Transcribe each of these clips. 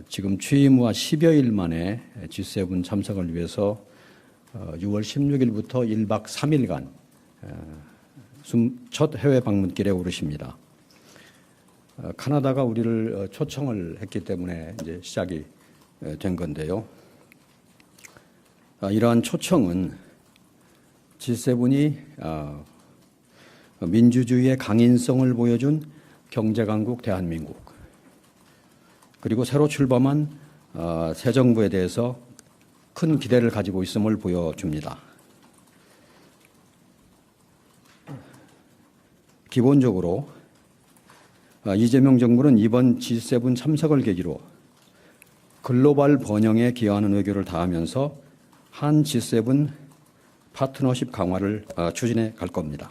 지금 취임 후 10여일 만에 G7 참석을 위해서 6월 16일부터 1박 3일간 첫 해외 방문길에 오르십니다. 카나다가 우리를 초청을 했기 때문에 이제 시작이 된 건데요. 이러한 초청은 G7이 민주주의의 강인성을 보여준 경제강국 대한민국, 그리고 새로 출범한 새 정부에 대해서 큰 기대를 가지고 있음을 보여줍니다. 기본적으로 이재명 정부는 이번 G7 참석을 계기로 글로벌 번영에 기여하는 외교를 다하면서 한 G7 파트너십 강화를 추진해 갈 겁니다.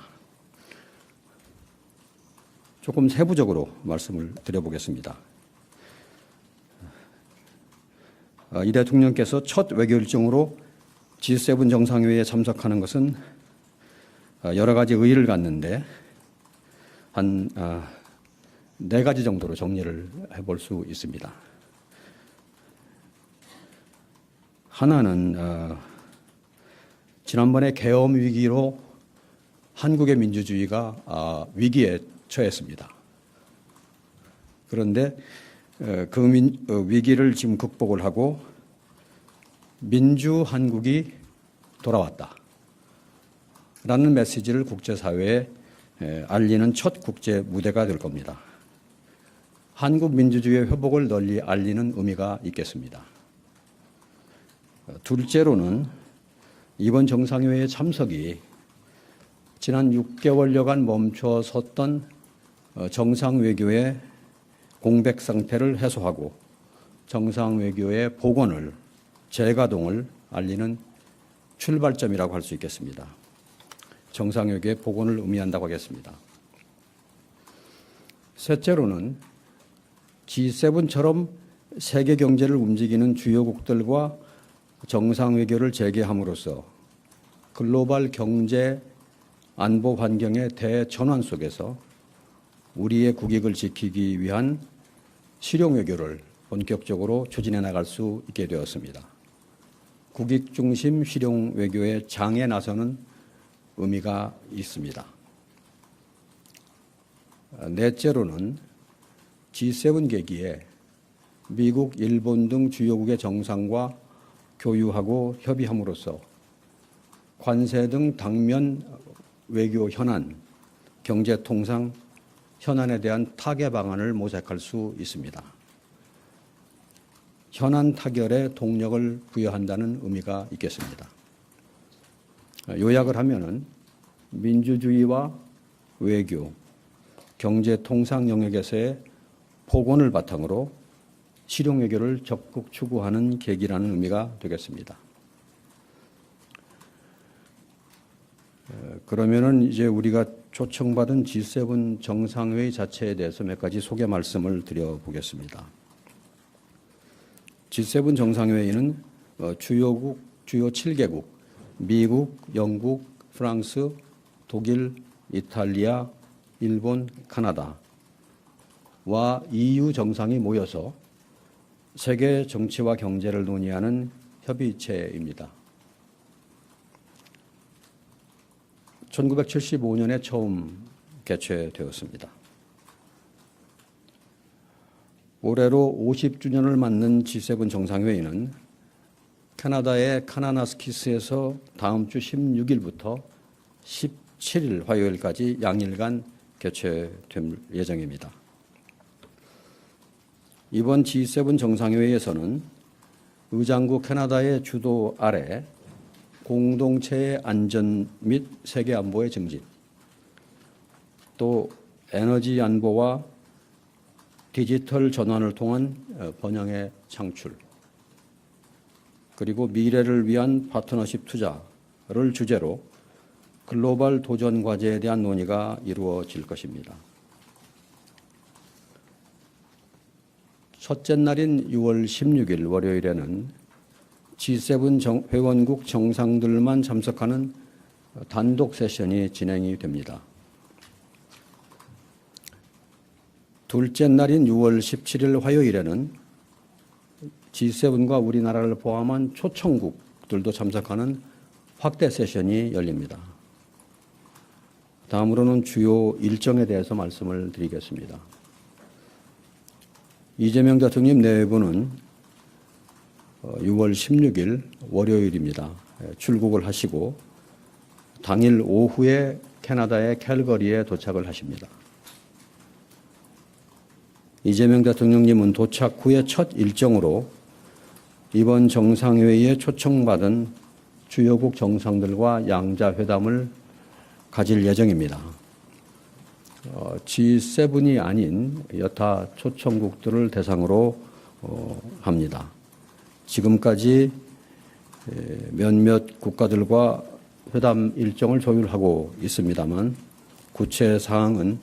조금 세부적으로 말씀을 드려보겠습니다. 이 대통령께서 첫 외교 일정으로 G7 정상회의에 참석하는 것은 여러 가지 의의를 갖는데 한 4가지 정도로 정리를 해볼 수 있습니다. 하나는 지난번에 계엄 위기로 한국의 민주주의가 위기에 처했습니다. 그런데 그 위기를 지금 극복을 하고 민주 한국이 돌아왔다 라는 메시지를 국제사회에 알리는 첫 국제 무대가 될 겁니다. 한국 민주주의의 회복을 널리 알리는 의미가 있겠습니다. 둘째로는 이번 정상회의 참석이 지난 6개월여간 멈춰섰던 정상외교의 공백 상태를 해소하고 정상외교의 복원을, 재가동을 알리는 출발점이라고 할 수 있겠습니다. 정상외교의 복원을 의미한다고 하겠습니다. 셋째로는 G7처럼 세계 경제를 움직이는 주요국들과 정상외교를 재개함으로써 글로벌 경제 안보 환경의 대전환 속에서 우리의 국익을 지키기 위한 실용외교를 본격적으로 추진해 나갈 수 있게 되었습니다. 국익 중심 실용외교의 장에 나서는 의미가 있습니다. 넷째로는 G7 계기에 미국, 일본 등 주요국의 정상과 교유하고 협의함으로써 관세 등 당면 외교 현안, 경제 통상 현안에 대한 타개 방안을 모색할 수 있습니다. 현안 타결에 동력을 부여한다는 의미가 있겠습니다. 요약을 하면은 민주주의와 외교, 경제 통상 영역에서의 복원을 바탕으로 실용 외교를 적극 추구하는 계기라는 의미가 되겠습니다. 그러면은 이제 우리가 초청받은 G7 정상회의 자체에 대해서 몇 가지 소개 말씀을 드려보겠습니다. G7 정상회의는 주요 7개국, 미국, 영국, 프랑스, 독일, 이탈리아, 일본, 카나다와 EU 정상이 모여서 세계 정치와 경제를 논의하는 협의체입니다. 1975년에 처음 개최되었습니다. 올해로 50주년을 맞는 G7 정상회의는 캐나다의 카나나스키스에서 다음 주 16일부터 17일 화요일까지 양일간 개최될 예정입니다. 이번 G7 정상회의에서는 의장국 캐나다의 주도 아래 공동체의 안전 및 세계 안보의 증진, 또 에너지 안보와 디지털 전환을 통한 번영의 창출, 그리고 미래를 위한 파트너십 투자를 주제로 글로벌 도전 과제에 대한 논의가 이루어질 것입니다. 첫째 날인 6월 16일 월요일에는 G7 회원국 정상들만 참석하는 단독 세션이 진행이 됩니다. 둘째 날인 6월 17일 화요일에는 G7과 우리나라를 포함한 초청국들도 참석하는 확대 세션이 열립니다. 다음으로는 주요 일정에 대해서 말씀을 드리겠습니다. 이재명 대통령 내외부는 6월 16일 월요일입니다. 출국을 하시고 당일 오후에 캐나다의 캘거리에 도착을 하십니다. 이재명 대통령님은 도착 후에 첫 일정으로 이번 정상회의에 초청받은 주요국 정상들과 양자회담을 가질 예정입니다. G7이 아닌 여타 초청국들을 대상으로 합니다. 지금까지 몇몇 국가들과 회담 일정을 조율하고 있습니다만 구체 사항은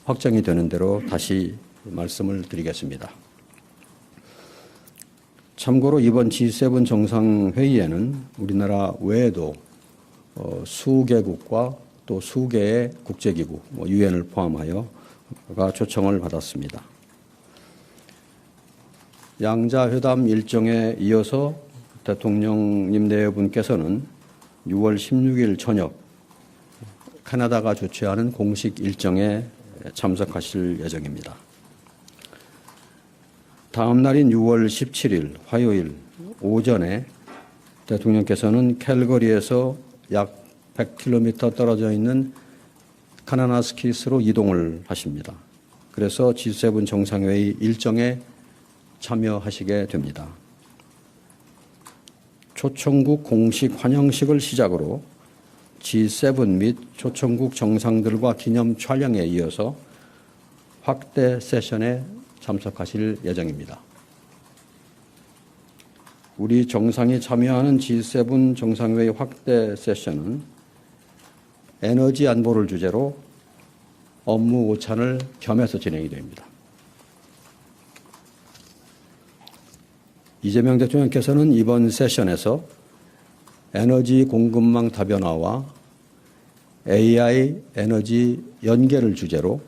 확정이 되는 대로 다시 말씀을 드리겠습니다. 참고로 이번 G7 정상회의에는 우리나라 외에도 수개국과 또 수개의 국제기구, 유엔을 포함하여가 초청을 받았습니다. 양자회담 일정에 이어서 대통령님 내외분께서는 6월 16일 저녁 캐나다가 주최하는 공식 일정에 참석하실 예정입니다. 다음 날인 6월 17일 화요일 오전에 대통령께서는 캘거리에서 약 100km 떨어져 있는 카나나스키스로 이동을 하십니다. 그래서 G7 정상회의 일정에 참여하시게 됩니다. 초청국 공식 환영식을 시작으로 G7 및 초청국 정상들과 기념 촬영에 이어서 확대 세션에 참석하실 예정입니다. 우리 정상이 참여하는 G7 정상회의 확대 세션은 에너지 안보를 주제로 업무 오찬을 겸해서 진행이 됩니다. 이재명 대통령께서는 이번 세션에서 에너지 공급망 다변화와 AI 에너지 연계를 주제로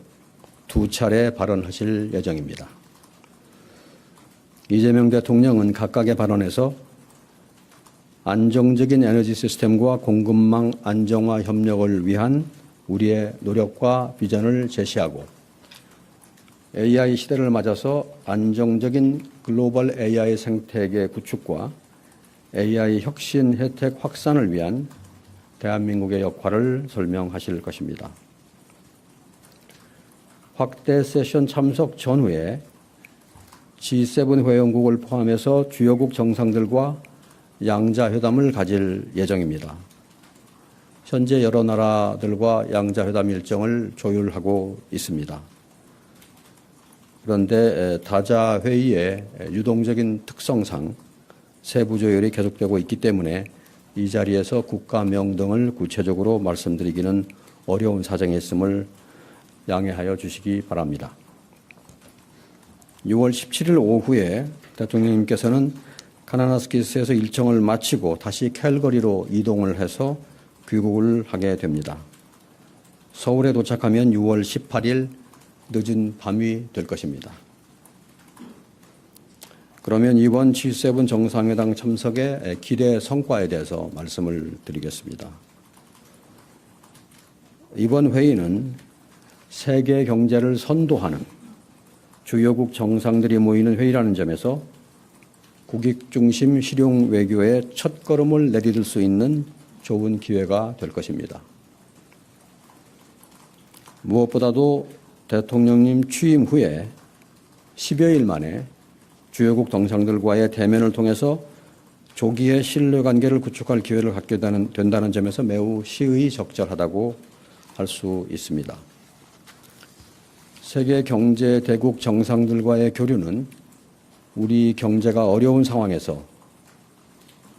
두 차례 발언하실 예정입니다. 이재명 대통령은 각각의 발언에서 안정적인 에너지 시스템과 공급망 안정화 협력을 위한 우리의 노력과 비전을 제시하고 AI 시대를 맞아서 안정적인 글로벌 AI 생태계 구축과 AI 혁신 혜택 확산을 위한 대한민국의 역할을 설명하실 것입니다. 확대 세션 참석 전후에 G7 회원국을 포함해서 주요국 정상들과 양자회담을 가질 예정입니다. 현재 여러 나라들과 양자회담 일정을 조율하고 있습니다. 그런데 다자회의의 유동적인 특성상 세부 조율이 계속되고 있기 때문에 이 자리에서 국가명 등을 구체적으로 말씀드리기는 어려운 사정이 있음을 양해하여 주시기 바랍니다. 6월 17일 오후에 대통령님께서는 카나나스키스에서 일정을 마치고 다시 캘거리로 이동을 해서 귀국을 하게 됩니다. 서울에 도착하면 6월 18일 늦은 밤이 될 것입니다. 그러면 이번 G7 정상회담 참석의 기대 성과에 대해서 말씀을 드리겠습니다. 이번 회의는 세계 경제를 선도하는 주요국 정상들이 모이는 회의라는 점에서 국익 중심 실용 외교의 첫걸음을 내디딜 수 있는 좋은 기회가 될 것입니다. 무엇보다도 대통령님 취임 후에 10여일 만에 주요국 정상들과의 대면을 통해서 조기에 신뢰관계를 구축할 기회를 갖게 된다는 점에서 매우 시의적절하다고 할 수 있습니다. 세계 경제 대국 정상들과의 교류는 우리 경제가 어려운 상황에서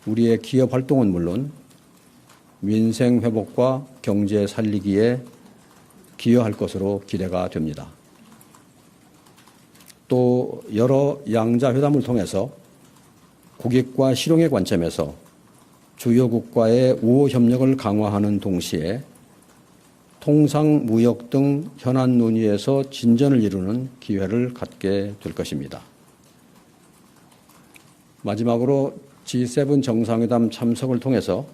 우리의 기업 활동은 물론 민생 회복과 경제 살리기에 기여할 것으로 기대가 됩니다. 또 여러 양자회담을 통해서 국익과 실용의 관점에서 주요국과의 우호 협력을 강화하는 동시에 통상, 무역 등 현안 논의에서 진전을 이루는 기회를 갖게 될 것입니다. 마지막으로 G7 정상회담 참석을 통해서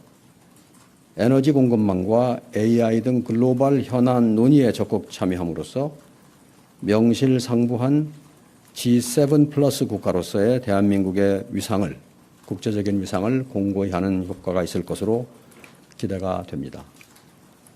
에너지 공급망과 AI 등 글로벌 현안 논의에 적극 참여함으로써 명실상부한 G7 플러스 국가로서의 대한민국의 위상을, 국제적인 위상을 공고히 하는 효과가 있을 것으로 기대가 됩니다.